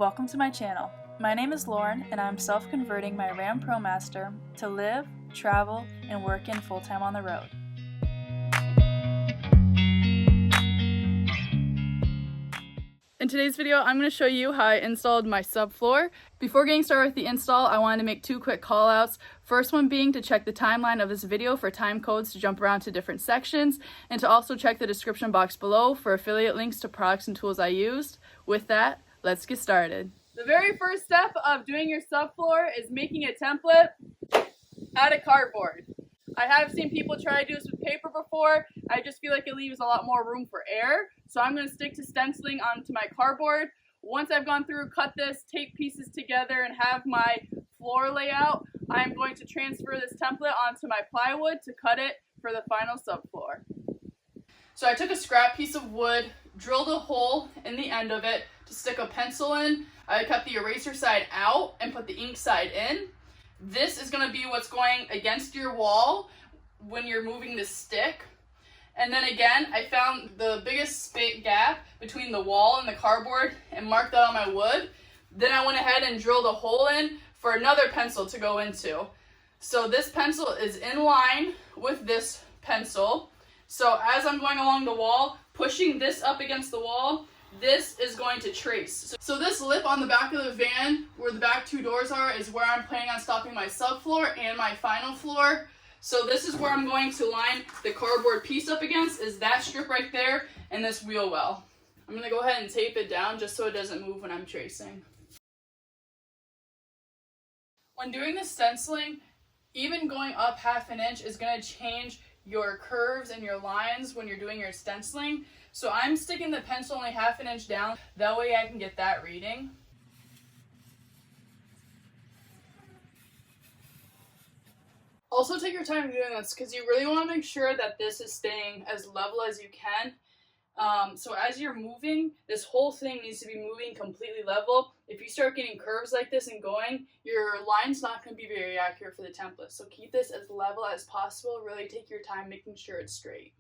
Welcome to my channel. My name is Lauren and I'm self-converting my Ram ProMaster to live, travel, and work in full-time on the road. In today's video, I'm going to show you how I installed my subfloor. Before getting started with the install, I wanted to make two quick callouts. First one being to check the timeline of this video for time codes to jump around to different sections, and to also check the description box below for affiliate links to products and tools I used. With that, let's get started. The very first step of doing your subfloor is making a template out of cardboard. I have seen people try to do this with paper before. I just feel like it leaves a lot more room for air. So I'm going to stick to stenciling onto my cardboard. Once I've gone through, cut this, tape pieces together, and have my floor layout, I'm going to transfer this template onto my plywood to cut it for the final subfloor. So I took a scrap piece of wood, drilled a hole in the end of it to stick a pencil in. I cut the eraser side out and put the ink side in. This is going to be what's going against your wall when you're moving the stick. And then again, I found the biggest gap between the wall and the cardboard and marked that on my wood. Then I went ahead and drilled a hole in for another pencil to go into. So this pencil is in line with this pencil. So as I'm going along the wall, pushing this up against the wall, this is going to trace. So this lip on the back of the van, where the back two doors are, is where I'm planning on stopping my subfloor and my final floor. So this is where I'm going to line the cardboard piece up against, is that strip right there, and this wheel well. I'm going to go ahead and tape it down just so it doesn't move when I'm tracing. When doing the stenciling, even going up ½ an inch is going to change your curves and your lines when you're doing your stenciling. So I'm sticking the pencil only ½ an inch down, that way I can get that reading. Also take your time doing this because you really want to make sure that this is staying as level as you can. So as you're moving, this whole thing needs to be moving completely level. If you start getting curves like this and going, your line's not going to be very accurate for the template. So keep this as level as possible. Really take your time making sure it's straight.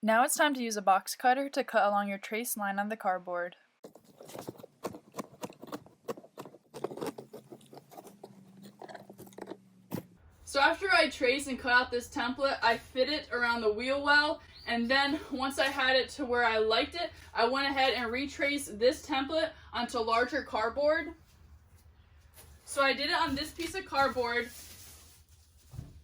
Now it's time to use a box cutter to cut along your trace line on the cardboard. So after I traced and cut out this template, I fit it around the wheel well, and then once I had it to where I liked it, I went ahead and retraced this template onto larger cardboard. So I did it on this piece of cardboard,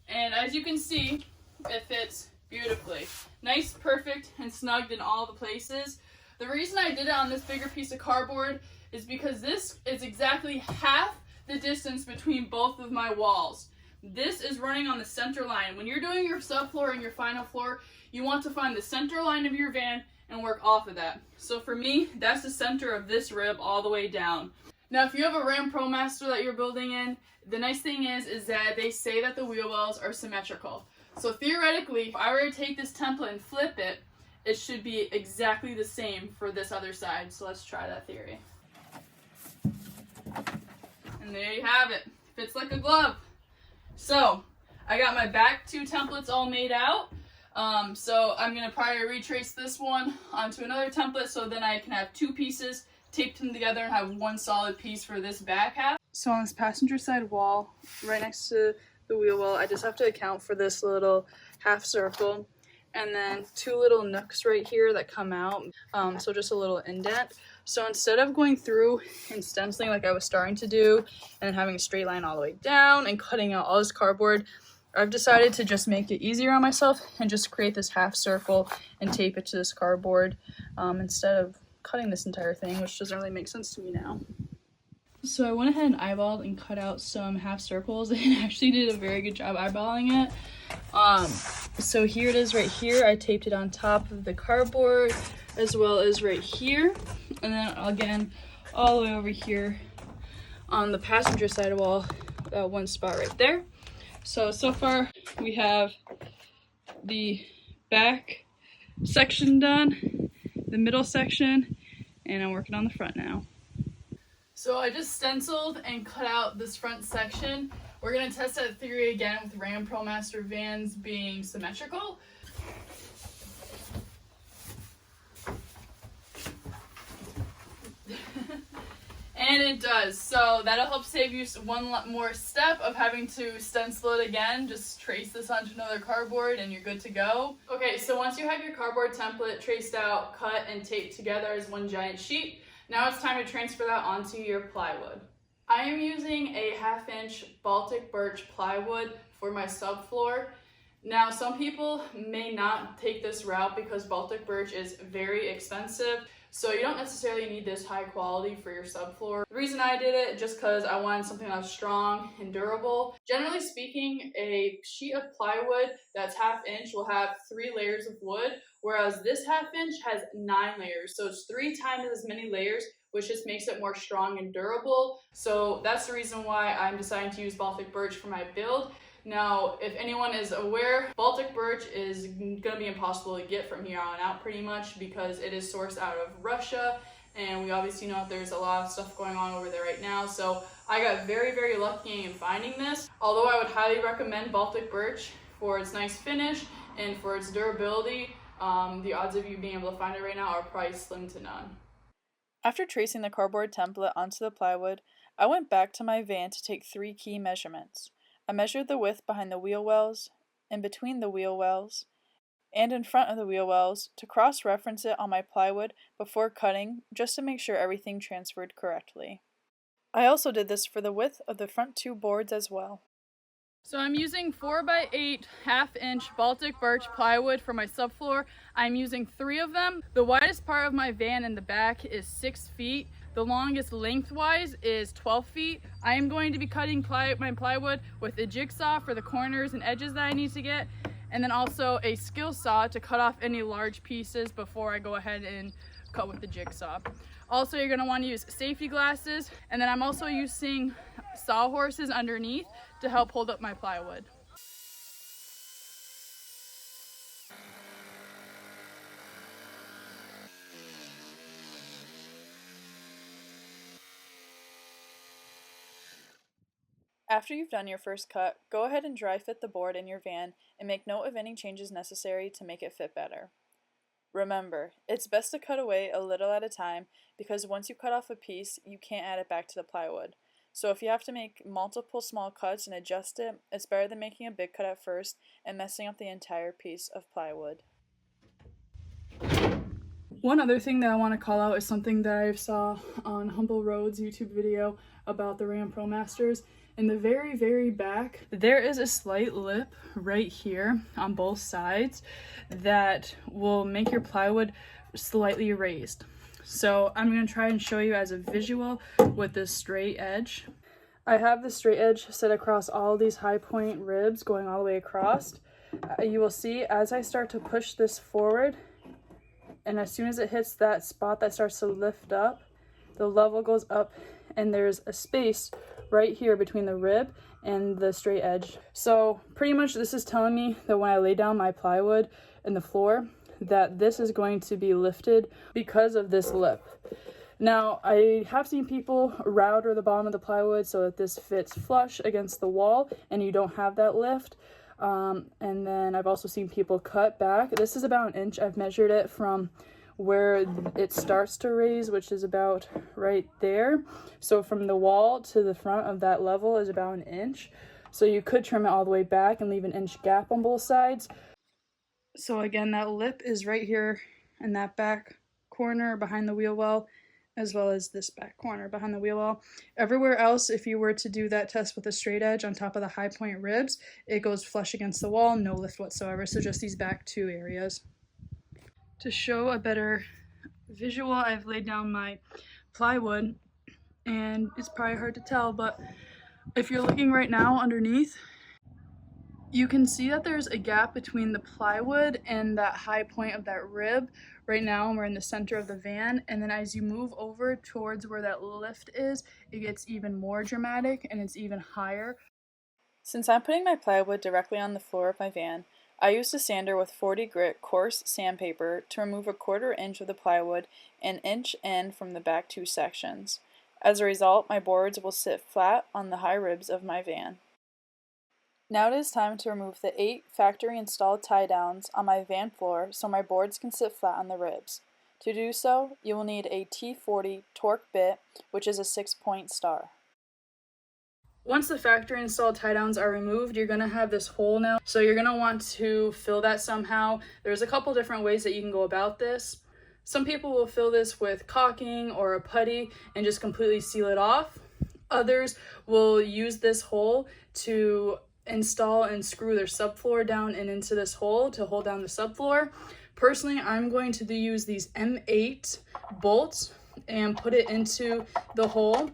and as you can see, it fits beautifully. Nice, perfect, and snugged in all the places. The reason I did it on this bigger piece of cardboard is because this is exactly half the distance between both of my walls. This is running on the center line. When you're doing your subfloor and your final floor, you want to find the center line of your van and work off of that. So for me, that's the center of this rib all the way down. Now, if you have a Ram ProMaster that you're building in, the nice thing is that they say that the wheel wells are symmetrical. So theoretically, if I were to take this template and flip it, it should be exactly the same for this other side. So let's try that theory. And there you have it. Fits like a glove. So I got my back two templates all made out. So I'm going to probably retrace this one onto another template so then I can have two pieces, tape them together, and have one solid piece for this back half. So on this passenger side wall, right next to the wheel well, I just have to account for this little half circle and then two little nooks right here that come out, so just a little indent. So instead of going through and stenciling like I was starting to do and having a straight line all the way down and cutting out all this cardboard, I've decided to just make it easier on myself and just create this half circle and tape it to this cardboard instead of cutting this entire thing, which doesn't really make sense to me now. So I went ahead and eyeballed and cut out some half circles and actually did a very good job eyeballing it. So here it is right here. I taped it on top of the cardboard as well as right here. And then again, all the way over here on the passenger side wall, one spot right there. So far we have the back section done, the middle section, and I'm working on the front now. So I just stenciled and cut out this front section. We're going to test that theory again with Ram ProMaster vans being symmetrical. And it does. So that'll help save you one more step of having to stencil it again. Just trace this onto another cardboard and you're good to go. Okay, so once you have your cardboard template traced out, cut, and taped together as one giant sheet, now it's time to transfer that onto your plywood. I am using a 1/2 inch Baltic birch plywood for my subfloor. Now, some people may not take this route because Baltic birch is very expensive, so you don't necessarily need this high quality for your subfloor. The reason I did it just because I wanted something that's strong and durable. Generally speaking, a sheet of plywood that's 1/2 inch will have 3 layers of wood, whereas this 1/2 inch has 9 layers, so it's 3 times as many layers, which just makes it more strong and durable. So that's the reason why I'm deciding to use Baltic birch for my build. Now, if anyone is aware, Baltic birch is gonna be impossible to get from here on out pretty much because it is sourced out of Russia, and we obviously know that there's a lot of stuff going on over there right now. So I got very, very lucky in finding this. Although I would highly recommend Baltic birch for its nice finish and for its durability, the odds of you being able to find it right now are probably slim to none. After tracing the cardboard template onto the plywood, I went back to my van to take 3 key measurements. I measured the width behind the wheel wells, in between the wheel wells, and in front of the wheel wells to cross-reference it on my plywood before cutting just to make sure everything transferred correctly. I also did this for the width of the front 2 boards as well. So I'm using 4x8 1/2 inch Baltic birch plywood for my subfloor. I'm using 3 of them. The widest part of my van in the back is 6 feet. The longest lengthwise is 12 feet. I am going to be cutting my plywood with a jigsaw for the corners and edges that I need to get, and then also a skill saw to cut off any large pieces before I go ahead and cut with the jigsaw. Also, you're gonna wanna use safety glasses, and then I'm also using sawhorses underneath to help hold up my plywood. After you've done your first cut, go ahead and dry fit the board in your van and make note of any changes necessary to make it fit better. Remember, it's best to cut away a little at a time because once you cut off a piece, you can't add it back to the plywood. So if you have to make multiple small cuts and adjust it, it's better than making a big cut at first and messing up the entire piece of plywood. One other thing that I want to call out is something that I saw on Humble Road's YouTube video about the Ram ProMasters. In the very, very back, there is a slight lip right here on both sides that will make your plywood slightly raised. So I'm going to try and show you as a visual with this straight edge. I have the straight edge set across all these high point ribs going all the way across. You will see as I start to push this forward, and as soon as it hits that spot that starts to lift up, the level goes up and there's a space right here between the rib and the straight edge. So pretty much this is telling me that when I lay down my plywood in the floor, that this is going to be lifted because of this lip. Now, I have seen people router the bottom of the plywood so that this fits flush against the wall and you don't have that lift. And then I've also seen people cut back. This is about 1 inch. I've measured it from where it starts to raise, which is about right there. So from the wall to the front of that level is about 1 inch. So you could trim it all the way back and leave 1 inch gap on both sides. So again, that lip is right here in that back corner behind the wheel well, as well as this back corner behind the wheel well. Everywhere else, if you were to do that test with a straight edge on top of the high point ribs, it goes flush against the wall, no lift whatsoever. So just these back 2 areas. To show a better visual, I've laid down my plywood, and it's probably hard to tell, but if you're looking right now underneath, you can see that there's a gap between the plywood and that high point of that rib. Right now we're in the center of the van, and then as you move over towards where that lift is, it gets even more dramatic and it's even higher. Since I'm putting my plywood directly on the floor of my van, I used a sander with 40 grit coarse sandpaper to remove 1/4 inch of the plywood and 1 inch in from the back 2 sections. As a result, my boards will sit flat on the high ribs of my van. Now it is time to remove the 8 factory installed tie downs on my van floor so my boards can sit flat on the ribs. To do so, you will need a T40 torque bit, which is a 6-point star. Once the factory installed tie downs are removed, you're gonna have this hole now. So you're gonna want to fill that somehow. There's a couple different ways that you can go about this. Some people will fill this with caulking or a putty and just completely seal it off. Others will use this hole to install and screw their subfloor down and into this hole to hold down the subfloor. Personally, I'm going to use these M8 bolts and put it into the hole,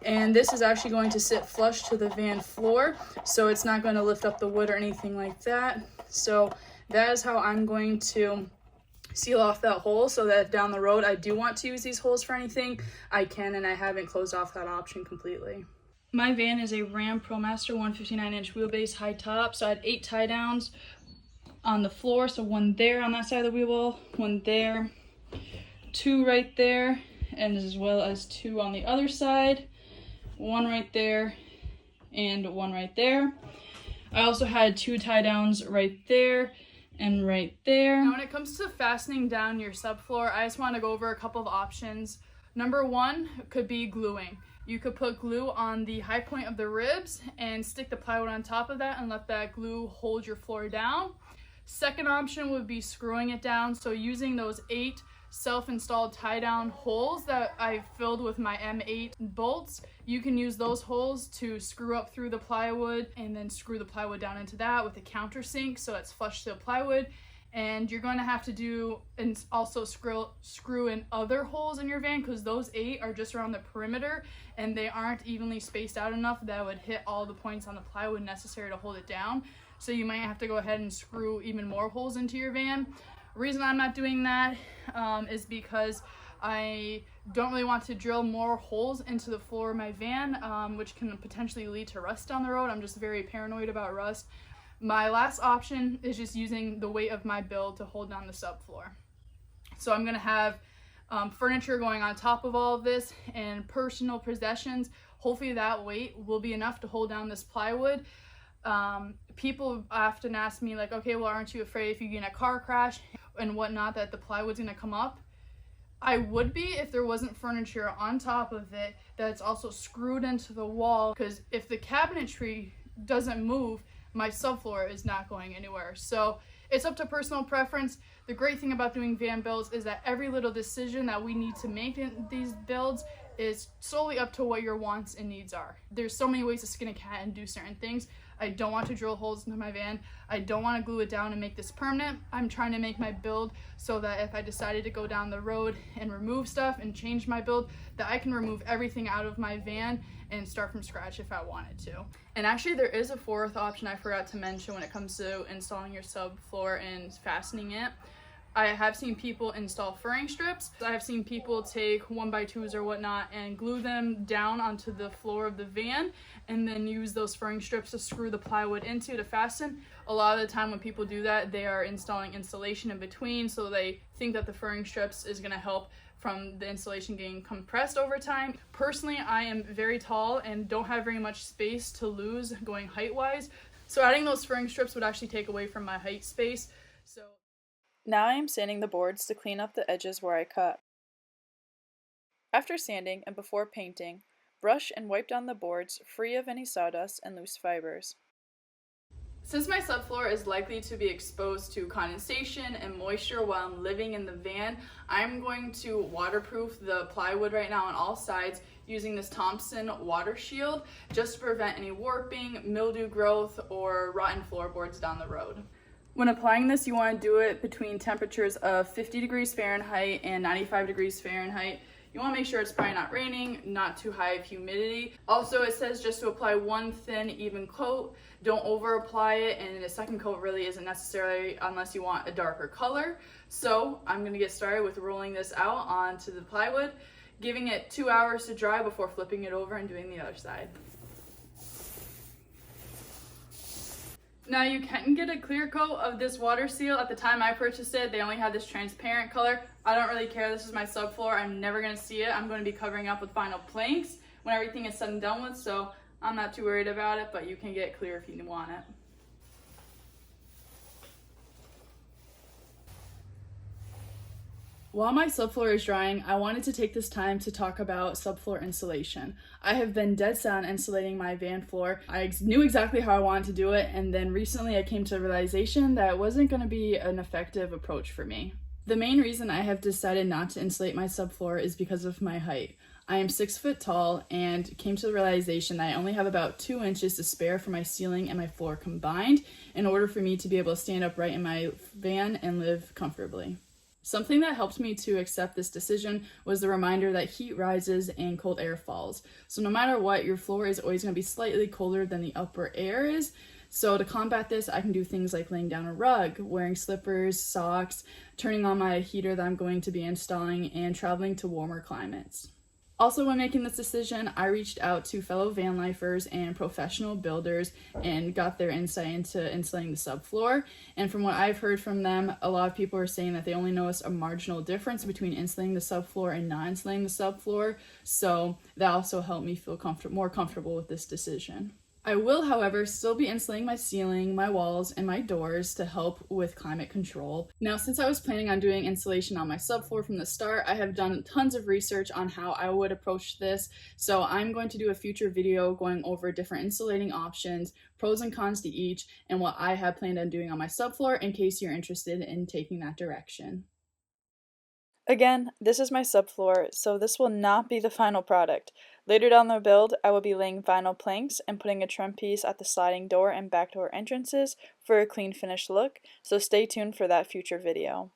and this is actually going to sit flush to the van floor, so it's not going to lift up the wood or anything like that. So that is how I'm going to seal off that hole, so that down the road I do want to use these holes for anything, I can, and I haven't closed off that option completely. My van is a Ram ProMaster 159-inch wheelbase high top, so I had 8 tie downs on the floor, so 1 there on that side of the wheel well, 1 there, 2 right there, and as well as 2 on the other side, 1 right there, and 1 right there. I also had 2 tie downs right there and right there. Now when it comes to fastening down your subfloor, I just want to go over a couple of options. Number 1 could be gluing. You could put glue on the high point of the ribs and stick the plywood on top of that and let that glue hold your floor down. Second option would be screwing it down, so using those 8 self-installed tie-down holes that I filled with my M8 bolts, you can use those holes to screw up through the plywood and then screw the plywood down into that with a countersink so it's flush to the plywood. And you're going to have to do and also screw in other holes in your van, because those 8 are just around the perimeter and they aren't evenly spaced out enough that would hit all the points on the plywood necessary to hold it down. So you might have to go ahead and screw even more holes into your van. The reason I'm not doing that is because I don't really want to drill more holes into the floor of my van, which can potentially lead to rust down the road. I'm just very paranoid about rust. My last option is just using the weight of my build to hold down the subfloor. So I'm gonna have furniture going on top of all of this and personal possessions. Hopefully that weight will be enough to hold down this plywood. People often ask me like, okay, well, aren't you afraid if you get in a car crash and whatnot that the plywood's gonna come up? I would be if there wasn't furniture on top of it that's also screwed into the wall, because if the cabinetry doesn't move, my subfloor is not going anywhere. So it's up to personal preference. The great thing about doing van builds is that every little decision that we need to make in these builds is solely up to what your wants and needs are. There's so many ways to skin a cat and do certain things. I don't want to drill holes into my van. I don't want to glue it down and make this permanent. I'm trying to make my build so that if I decided to go down the road and remove stuff and change my build, that I can remove everything out of my van and start from scratch if I wanted to. And actually there is a 4th option I forgot to mention when it comes to installing your subfloor and fastening it. I have seen people install furring strips. I have seen people take 1x2s or whatnot and glue them down onto the floor of the van and then use those furring strips to screw the plywood into to fasten. A lot of the time when people do that, they are installing insulation in between, so they think that the furring strips is going to help from the insulation getting compressed over time. Personally, I am very tall and don't have very much space to lose going height-wise, so adding those furring strips would actually take away from my height space. Now I am sanding the boards to clean up the edges where I cut. After sanding and before painting, brush and wipe down the boards free of any sawdust and loose fibers. Since my subfloor is likely to be exposed to condensation and moisture while I'm living in the van, I'm going to waterproof the plywood right now on all sides using this Thompson water shield just to prevent any warping, mildew growth, or rotten floorboards down the road. When applying this, you want to do it between temperatures of 50 degrees Fahrenheit and 95 degrees Fahrenheit. You want to make sure it's probably not raining, not too high of humidity. Also, it says just to apply one thin, even coat. Don't over apply it, and a second coat really isn't necessary unless you want a darker color. So I'm going to get started with rolling this out onto the plywood, giving it 2 hours to dry before flipping it over and doing the other side. Now you can get a clear coat of this water seal. At the time I purchased it, they only had this transparent color. I don't really care. This is my subfloor. I'm never going to see it. I'm going to be covering up with vinyl planks when everything is said and done with, so I'm not too worried about it, but you can get clear if you want it. While my subfloor is drying, I wanted to take this time to talk about subfloor insulation. I have been dead set on insulating my van floor. I knew exactly how I wanted to do it, and then recently I came to the realization that it wasn't going to be an effective approach for me. The main reason I have decided not to insulate my subfloor is because of my height. I am 6 foot tall and came to the realization that I only have about 2 inches to spare for my ceiling and my floor combined in order for me to be able to stand upright in my van and live comfortably. Something that helped me to accept this decision was the reminder that heat rises and cold air falls. So no matter what, your floor is always going to be slightly colder than the upper air is. So to combat this, I can do things like laying down a rug, wearing slippers, socks, turning on my heater that I'm going to be installing, and traveling to warmer climates. Also, when making this decision, I reached out to fellow van lifers and professional builders and got their insight into insulating the subfloor. And from what I've heard from them, a lot of people are saying that they only notice a marginal difference between insulating the subfloor and not insulating the subfloor. So that also helped me feel more comfortable with this decision. I will, however, still be insulating my ceiling, my walls, and my doors to help with climate control. Now, since I was planning on doing insulation on my subfloor from the start, I have done tons of research on how I would approach this. So I'm going to do a future video going over different insulating options, pros and cons to each, and what I have planned on doing on my subfloor in case you're interested in taking that direction. Again, this is my subfloor, so this will not be the final product. Later down the build, I will be laying vinyl planks and putting a trim piece at the sliding door and back door entrances for a clean finished look, so stay tuned for that future video.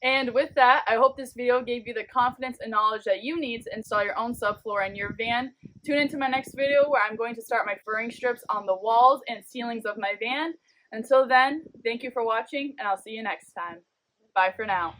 And with that, I hope this video gave you the confidence and knowledge that you need to install your own subfloor in your van. Tune into my next video where I'm going to start my furring strips on the walls and ceilings of my van. Until then, thank you for watching, and I'll see you next time. Bye for now.